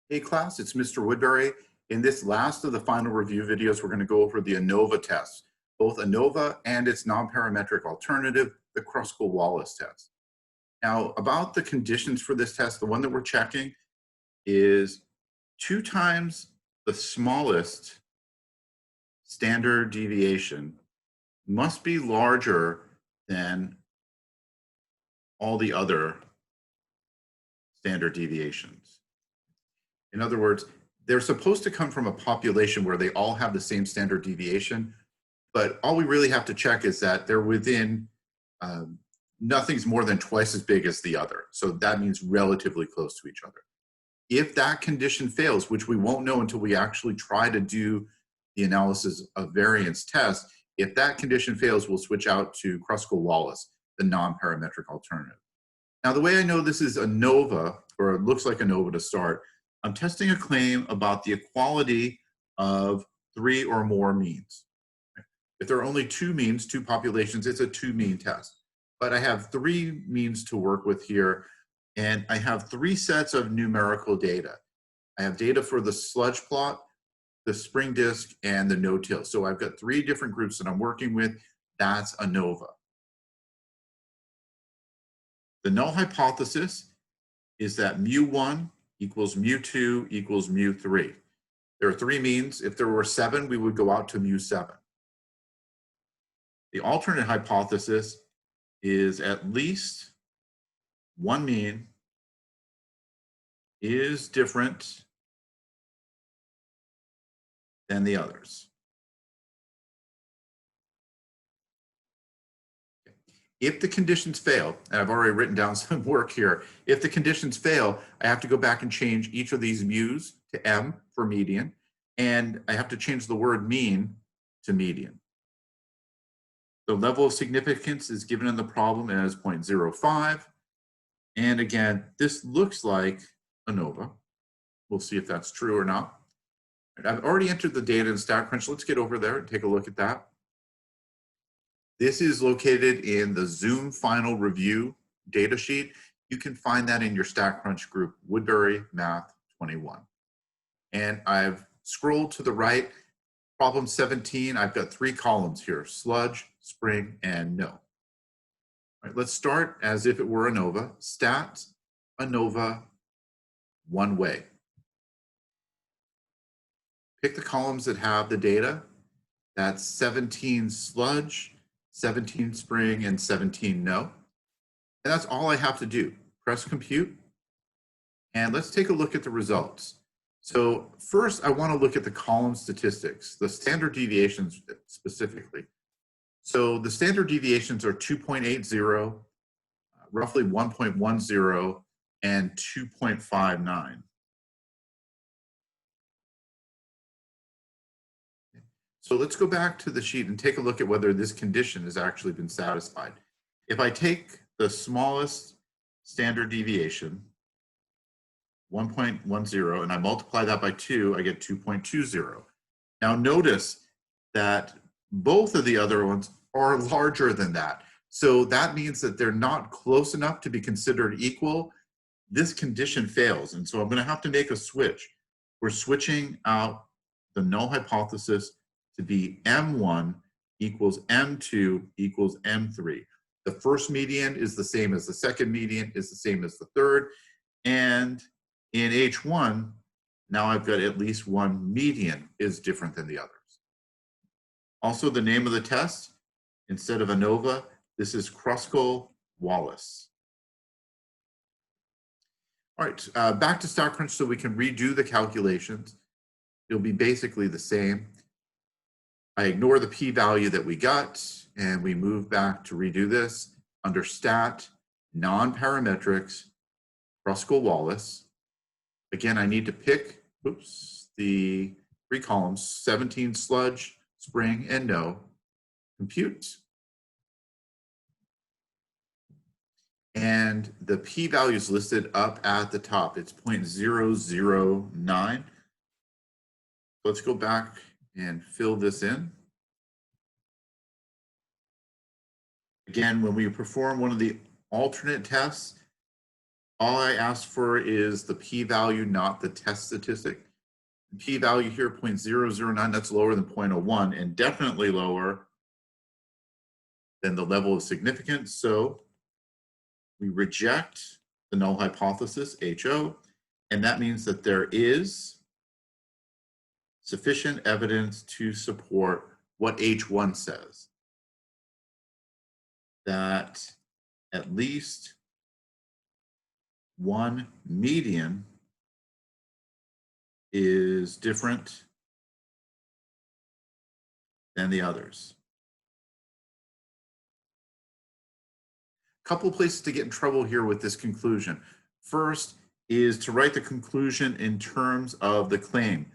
Hey class, it's Mr. Woodbury. In this last of the final review videos, we're going to go over the ANOVA test, both ANOVA and its nonparametric alternative, the Kruskal-Wallis test. Now, about the conditions for this test, the one that we're checking is 2 times the smallest standard deviation must be larger than all the other standard deviations. In other words, they're supposed to come from a population where they all have the same standard deviation, but all we really have to check is that they're within, nothing's more than twice as big as the other. So that means relatively close to each other. If that condition fails, which we won't know until we actually try to do the analysis of variance test, if that condition fails, we'll switch out to Kruskal-Wallis, the nonparametric alternative. Now, the way I know this is ANOVA, or it looks like ANOVA to start, I'm testing a claim about the equality of 3 or more means. If there are only 2 means, 2 populations, it's a 2-mean test. But I have 3 means to work with here, and I have 3 sets of numerical data. I have data for the sludge plot, the spring disk, and the no-till. So I've got 3 different groups that I'm working with. That's ANOVA. The null hypothesis is that mu1 equals mu2 equals mu3. There are 3 means. If there were 7, we would go out to mu7. The alternate hypothesis is at least one mean is different than the others. If the conditions fail, and I've already written down some work here, if the conditions fail, I have to go back and change each of these mu's to m for median, and I have to change the word mean to median. The level of significance is given in the problem as 0.05. And again, this looks like ANOVA. We'll see if that's true or not. I've already entered the data in StatCrunch. Let's get over there and take a look at that. This is located in the Zoom final review data sheet. You can find that in your StatCrunch group, Woodbury Math 21. And I've scrolled to the right, problem 17. I've got 3 columns here, sludge, spring, and no. All right, let's start as if it were ANOVA. Stat, ANOVA, one way. Pick the columns that have the data. That's 17 sludge, 17 spring, and 17 no. And that's all I have to do. Press compute. And let's take a look at the results. So first, I want to look at the column statistics, the standard deviations specifically. So the standard deviations are 2.80, roughly 1.10, and 2.59. So let's go back to the sheet and take a look at whether this condition has actually been satisfied. If I take the smallest standard deviation, 1.10, and I multiply that by 2, I get 2.20. Now notice that both of the other ones are larger than that. So that means that they're not close enough to be considered equal. This condition fails, and so I'm going to have to make a switch. We're switching out the null hypothesis to be M1 equals M2 equals M3. The first median is the same as the second median, is the same as the third. And in H1, now I've got at least one median is different than the others. Also, the name of the test, instead of ANOVA, this is Kruskal-Wallis. All right, back to StatCrunch so we can redo the calculations. It'll be basically the same. I ignore the p-value that we got, and we move back to redo this under Stat, Non-Parametrics, Kruskal-Wallis. Again, I need to pick, the 3 columns, 17 sludge, spring, and no. Compute. And the p-value is listed up at the top. It's 0.009. Let's go back and fill this in. Again, when we perform one of the alternate tests, All I asked for is the p-value, not the test statistic. The p-value here, 0.009, that's lower than 0.01 and definitely lower than the level of significance. So we reject the null hypothesis, HO, and that means that there is sufficient evidence to support what H1 says, that at least one median is different than the others. A couple of places to get in trouble here with this conclusion. First is to write the conclusion in terms of the claim.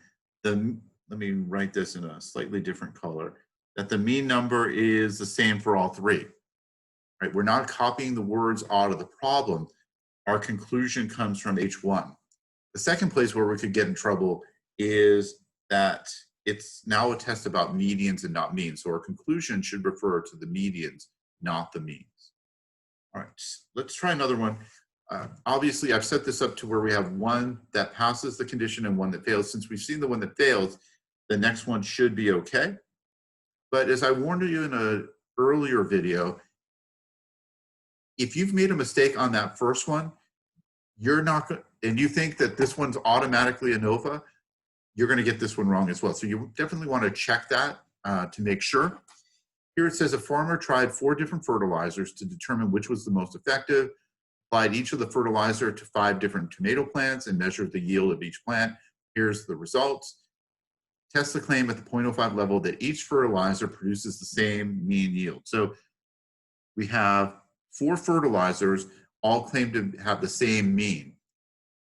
Let me write this in a slightly different color, that the mean number is the same for all three. Right? We're not copying the words out of the problem. Our conclusion comes from H1. The second place where we could get in trouble is that it's now a test about medians and not means. So our conclusion should refer to the medians, not the means. All right, let's try another one. Obviously, I've set this up to where we have one that passes the condition and one that fails. Since we've seen the one that fails, the next one should be okay. But as I warned you in an earlier video, if you've made a mistake on that first one, you're not going, and you think that this one's automatically ANOVA, you're going to get this one wrong as well. So you definitely want to check that to make sure. Here it says a farmer tried 4 different fertilizers to determine which was the most effective, applied each of the fertilizer to 5 different tomato plants and measured the yield of each plant. Here's the results. Test the claim at the 0.05 level that each fertilizer produces the same mean yield. So we have 4 fertilizers all claim to have the same mean.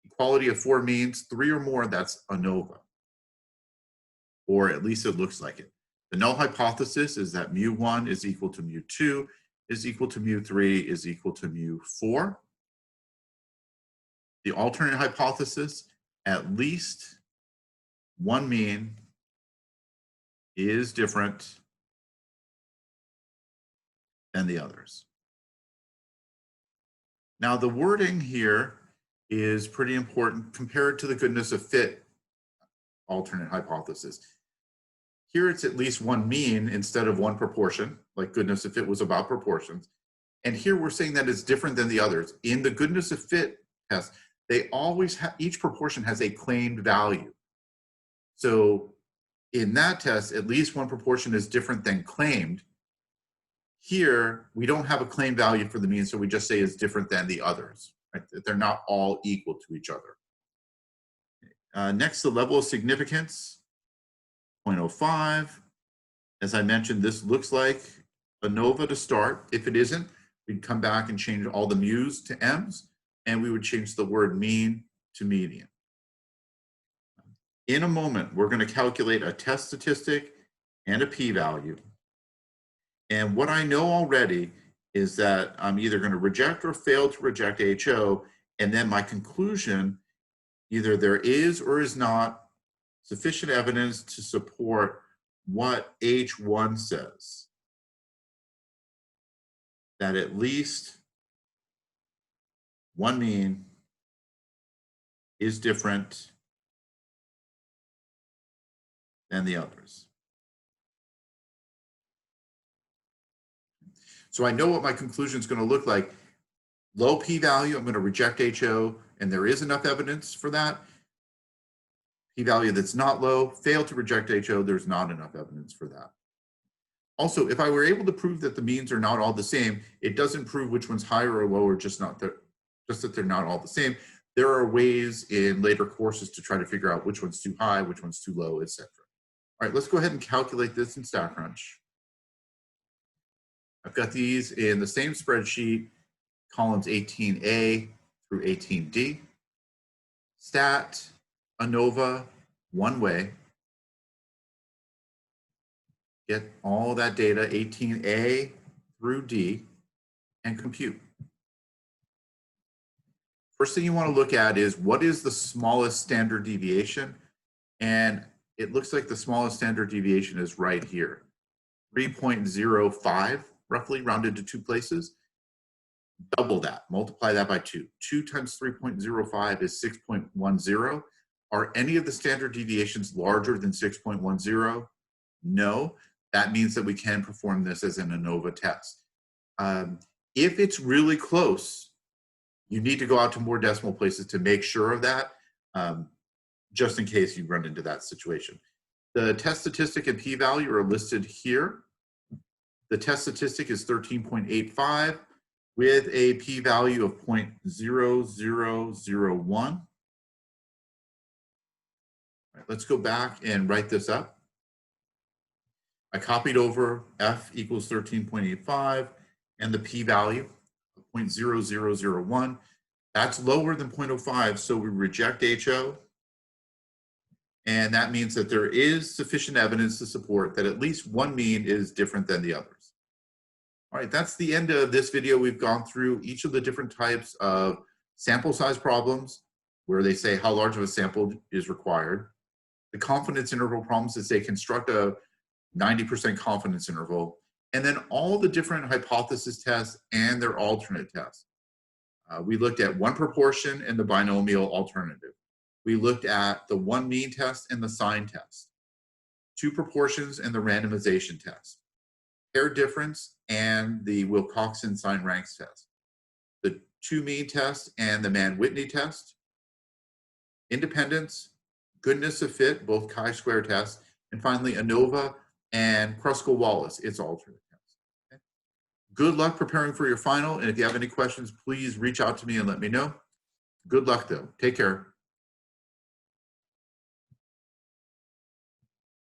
Equality of 4 means, 3 or more, that's ANOVA. Or at least it looks like it. The null hypothesis is that mu1 is equal to mu2 is equal to mu3 is equal to mu4. The alternate hypothesis, at least one mean is different than the others. Now the wording here is pretty important compared to the goodness of fit alternate hypothesis. Here it's at least one mean instead of one proportion, like goodness of fit was about proportions. And here we're saying that it's different than the others. In the goodness of fit test, they always have, each proportion has a claimed value. So in that test, at least one proportion is different than claimed. Here, we don't have a claimed value for the mean, so we just say it's different than the others. Right? That they're not all equal to each other. Next, the level of significance, 0.05. As I mentioned, this looks like ANOVA to start. If it isn't, we'd come back and change all the mu's to m's, and we would change the word mean to median. In a moment, we're going to calculate a test statistic and a p-value. And what I know already is that I'm either going to reject or fail to reject HO, and then my conclusion, either there is or is not sufficient evidence to support what H1 says, that at least one mean is different than the others. So I know what my conclusion is going to look like. Low p-value, I'm going to reject HO, and there is enough evidence for that. P-value that's not low, fail to reject HO, there's not enough evidence for that. Also, if I were able to prove that the means are not all the same, it doesn't prove which one's higher or lower, just that they're not all the same. There are ways in later courses to try to figure out which one's too high, which one's too low, etc. All right, let's go ahead and calculate this in StatCrunch. I've got these in the same spreadsheet, columns 18A through 18D. Stat, ANOVA, one way. Get all that data, 18A through D, and compute. First thing you want to look at is what is the smallest standard deviation? And it looks like the smallest standard deviation is right here, 3.05, roughly rounded to 2 places. double that, multiply that by 2. 2 times 3.05 is 6.10. Are any of the standard deviations larger than 6.10? No. That means that we can perform this as an ANOVA test. If it's really close, you need to go out to more decimal places to make sure of that, just in case you run into that situation. The test statistic and p-value are listed here. The test statistic is 13.85 with a p-value of 0.0001. Right, let's go back and write this up. I copied over f equals 13.85 and the p-value of 0.0001. That's lower than 0.05, so we reject HO. And that means that there is sufficient evidence to support that at least one mean is different than the others. All right, that's the end of this video. We've gone through each of the different types of sample size problems, where they say how large of a sample is required. The confidence interval problems that say construct a 90% confidence interval, and then all the different hypothesis tests and their alternate tests. We looked at one proportion and the binomial alternative. We looked at the one mean test and the sign test, two proportions and the randomization test, pair difference and the Wilcoxon sign ranks test, the two mean test and the Mann-Whitney test, independence, goodness of fit, both chi-square tests, and finally ANOVA and Kruskal-Wallis, its alternate test. Okay? Good luck preparing for your final, and if you have any questions, please reach out to me and let me know. Good luck though. Take care.